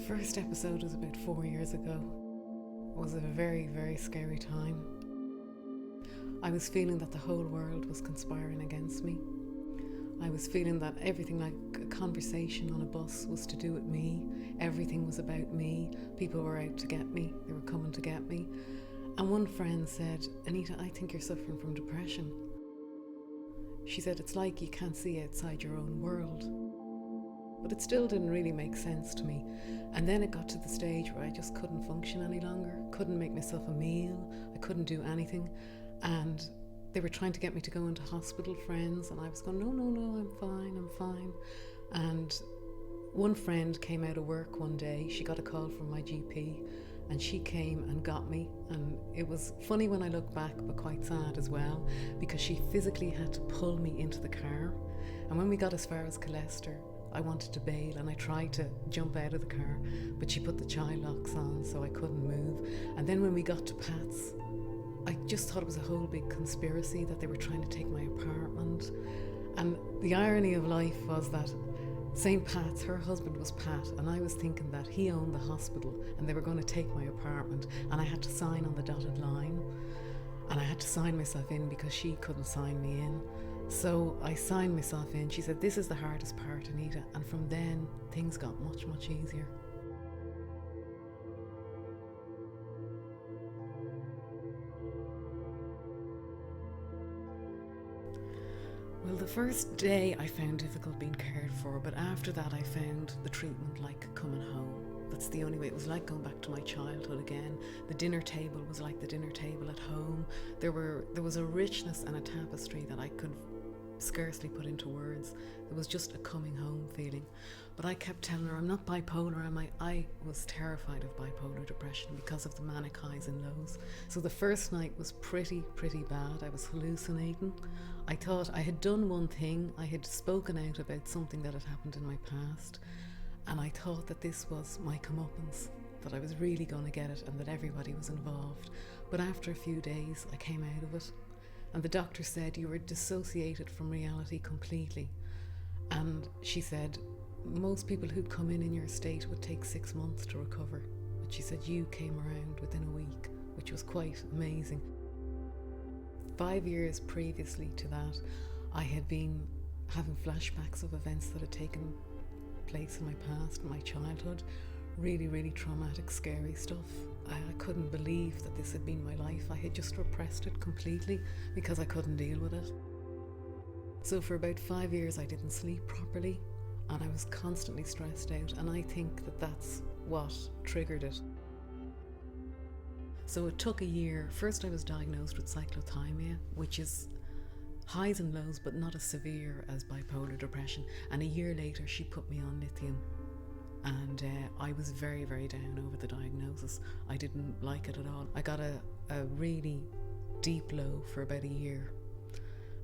first episode was about 4 years ago. It was a very, very scary time. I was feeling that the whole world was conspiring against me. I was feeling that everything, like a conversation on a bus, was to do with me. Everything was about me. People were out to get me. They were coming to get me. And one friend said, "Anita, I think you're suffering from depression." She said, "It's like you can't see outside your own world." But it still didn't really make sense to me. And then it got to the stage where I just couldn't function any longer, couldn't make myself a meal, I couldn't do anything. And they were trying to get me to go into hospital, friends, and I was going, no, I'm fine. And one friend came out of work one day, she got a call from my GP, and she came and got me. And it was funny when I look back, but quite sad as well, because she physically had to pull me into the car. And when we got as far as Colester, I wanted to bail and I tried to jump out of the car, but she put the child locks on so I couldn't move. And then when we got to Pat's, I just thought it was a whole big conspiracy, that they were trying to take my apartment. And the irony of life was that St. Pat's, her husband was Pat, and I was thinking that he owned the hospital and they were going to take my apartment, and I had to sign on the dotted line, and I had to sign myself in because she couldn't sign me in. So I signed myself in. She said, "This is the hardest part, Anita." And from then, things got much, much easier. Well, the first day I found difficult being cared for, but after that I found the treatment like coming home. That's the only way. It was like going back to my childhood again. The dinner table was like the dinner table at home. There was a richness and a tapestry that I could scarcely put into words. It was just a coming home feeling. But I kept telling her, I'm not bipolar, am I? I was terrified of bipolar depression because of the manic highs and lows. So the first night was pretty bad. I was hallucinating. I thought I had done one thing. I had spoken out about something that had happened in my past, and I thought that this was my comeuppance, that I was really going to get it and that everybody was involved. But after a few days I came out of it, and the doctor said, "You were dissociated from reality completely." And she said, most people who'd come in your state would take 6 months to recover. But she said you came around within a week, which was quite amazing. 5 years previously to that, I had been having flashbacks of events that had taken place in my past, my childhood. Really traumatic, scary stuff. I couldn't believe that this had been my life. I had just repressed it completely because I couldn't deal with it. So for about 5 years I didn't sleep properly, and I was constantly stressed out, and I think that that's what triggered it. So it took a year. First I was diagnosed with cyclothymia, which is highs and lows but not as severe as bipolar depression, and a year later she put me on lithium. And I was very down over the diagnosis. I didn't like it at all. I got a really deep low for about a year,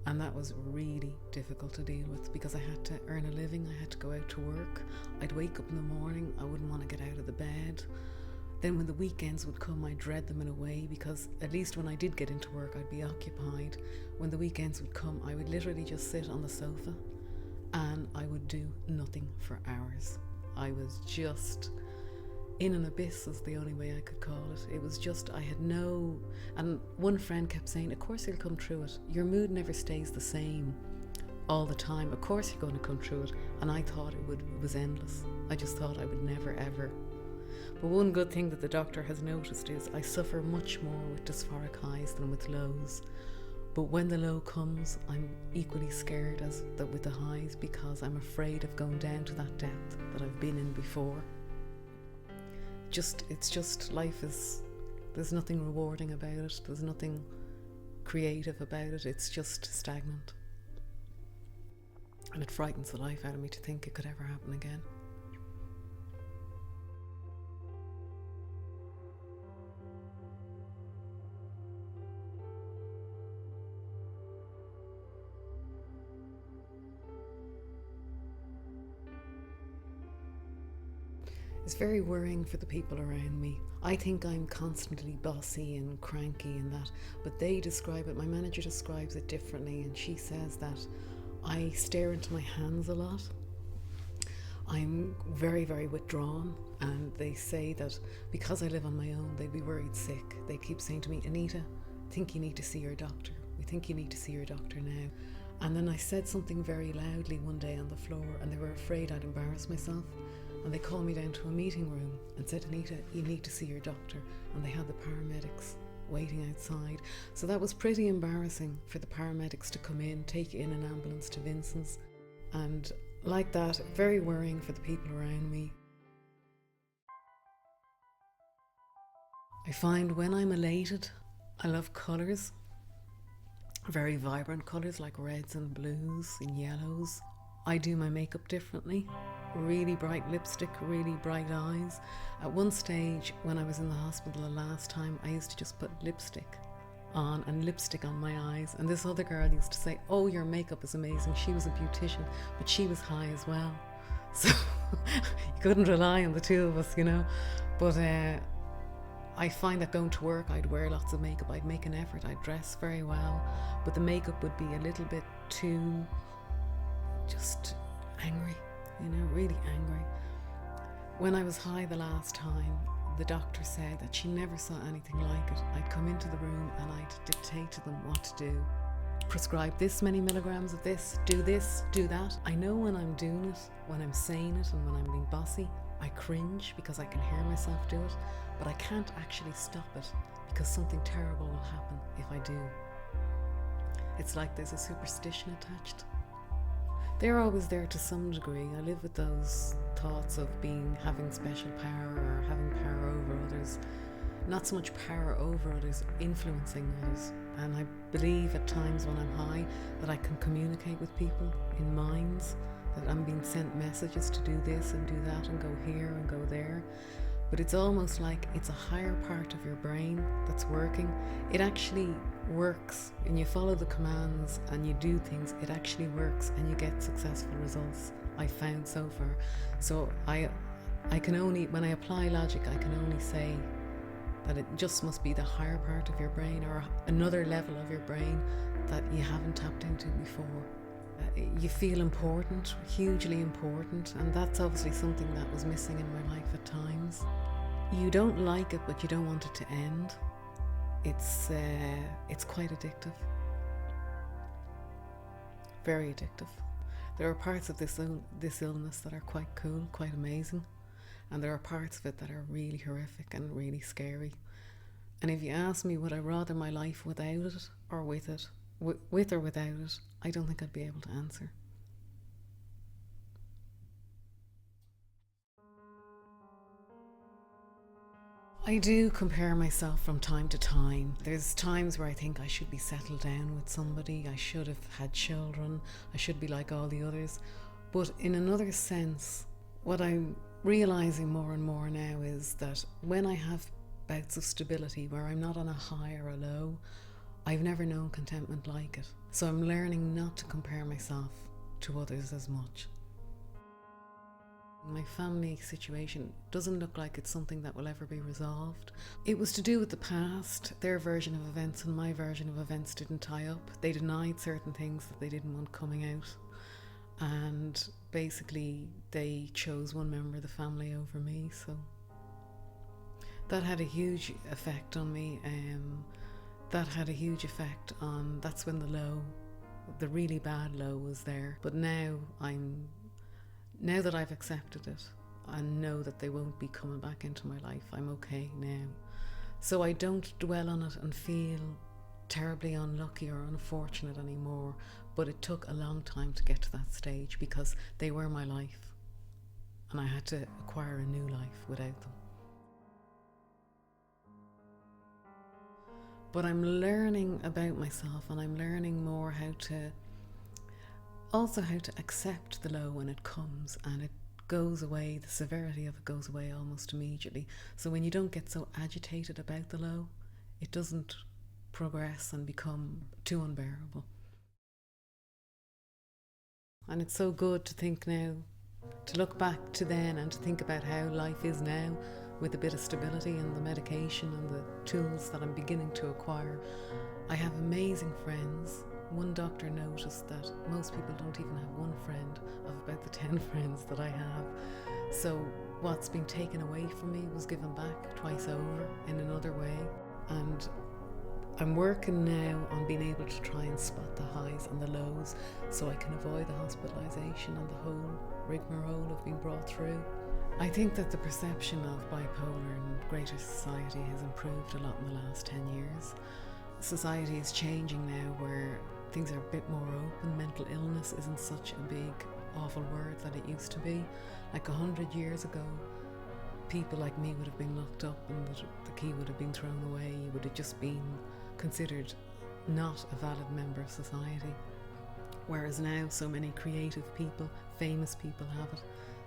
and that was really difficult to deal with because I had to earn a living. I had to go out to work. I'd wake up in the morning, I wouldn't want to get out of the bed. Then when the weekends would come, I'd dread them in a way, because at least when I did get into work I'd be occupied. When the weekends would come, I would literally just sit on the sofa and I would do nothing for hours. I was just in an abyss, is the only way I could call it. It was just, I had no... And one friend kept saying, "Of course you'll come through it. Your mood never stays the same all the time. Of course you're going to come through it." And I thought it was endless. I just thought I would never ever. But one good thing that the doctor has noticed is I suffer much more with dysphoric highs than with lows. But when the low comes, I'm equally scared as with the highs, because I'm afraid of going down to that depth that I've been in before. It's just life is, there's nothing rewarding about it. There's nothing creative about it. It's just stagnant. And it frightens the life out of me to think it could ever happen again. It's very worrying for the people around me. I think I'm constantly bossy and cranky and that, but they describe it, my manager describes it differently, and she says that I stare into my hands a lot. I'm very, very withdrawn, and they say that because I live on my own, they'd be worried sick. They keep saying to me, Anita, I think you need to see your doctor. We think you need to see your doctor now. And then I said something very loudly one day on the floor, and they were afraid I'd embarrass myself. And they called me down to a meeting room and said, Anita, you need to see your doctor. And they had the paramedics waiting outside. So that was pretty embarrassing for the paramedics to come in, take in an ambulance to Vincent's. And like that, very worrying for the people around me. I find when I'm elated, I love colours, very vibrant colours like reds and blues and yellows. I do my makeup differently, really bright lipstick, really bright eyes. At one stage when I was in the hospital the last time, I used to just put lipstick on and lipstick on my eyes, and this other girl used to say, oh, your makeup is amazing. She was a beautician, but she was high as well, so you couldn't rely on the two of us, you know. But I find that going to work, I'd wear lots of makeup, I'd make an effort, I'd dress very well, but the makeup would be a little bit too just angry, you know, really angry. When I was high the last time, the doctor said that she never saw anything like it. I'd come into the room and I'd dictate to them what to do. Prescribe this many milligrams of this, do that. I know when I'm doing it, when I'm saying it, and when I'm being bossy, I cringe because I can hear myself do it, but I can't actually stop it because something terrible will happen if I do. It's like there's a superstition attached. They're always there to some degree. I live with those thoughts of having special power or having power over others. Not so much power over others, influencing others. And I believe at times when I'm high that I can communicate with people in minds, that I'm being sent messages to do this and do that and go here and go there. But it's almost like it's a higher part of your brain that's working. It actually works, and you follow the commands and you do things, it actually works and you get successful results, I've found so far. So I can only, when I apply logic, I can only say that it just must be the higher part of your brain or another level of your brain that you haven't tapped into before. You feel important, hugely important, and that's obviously something that was missing in my life at times. You don't like it, but you don't want it to end. It's quite addictive. Very addictive. There are parts of this illness that are quite cool, quite amazing, and there are parts of it that are really horrific and really scary. And if you ask me, would I rather my life without it or with it, with or without it, I don't think I'd be able to answer. I do compare myself from time to time. There's times where I think I should be settled down with somebody, I should have had children, I should be like all the others. But in another sense, what I'm realising more and more now is that when I have bouts of stability where I'm not on a high or a low, I've never known contentment like it. So I'm learning not to compare myself to others as much. My family situation doesn't look like it's something that will ever be resolved. It was to do with the past. Their version of events and my version of events didn't tie up. They denied certain things that they didn't want coming out. And basically they chose one member of the family over me. So that had a huge effect on me. That's when the really bad low was there. But now that I've accepted it and know that they won't be coming back into my life, I'm okay now. So I don't dwell on it and feel terribly unlucky or unfortunate anymore. But it took a long time to get to that stage because they were my life and I had to acquire a new life without them. But I'm learning about myself, and I'm learning more how to accept the low when it comes, and it goes away, the severity of it goes away almost immediately. So when you don't get so agitated about the low, it doesn't progress and become too unbearable. And it's so good to think now, to look back to then and to think about how life is now with a bit of stability and the medication and the tools that I'm beginning to acquire. I have amazing friends. One doctor noticed that most people don't even have one friend of about the 10 friends that I have. So what's been taken away from me was given back twice over in another way. And I'm working now on being able to try and spot the highs and the lows so I can avoid the hospitalisation and the whole rigmarole of being brought through. I think that the perception of bipolar in greater society has improved a lot in the last 10 years. Society is changing now where things are a bit more open. Mental illness isn't such a big, awful word that it used to be. Like 100 years ago, people like me would have been locked up and the key would have been thrown away. You would have just been considered not a valid member of society. Whereas now so many creative people, famous people have it,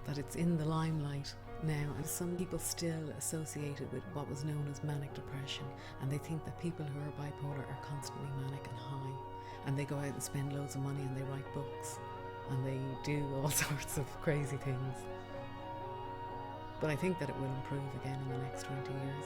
that it's in the limelight now. And some people still associate it with what was known as manic depression, and they think that people who are bipolar are constantly manic and high, and they go out and spend loads of money and they write books and they do all sorts of crazy things. But I think that it will improve again in the next 20 years.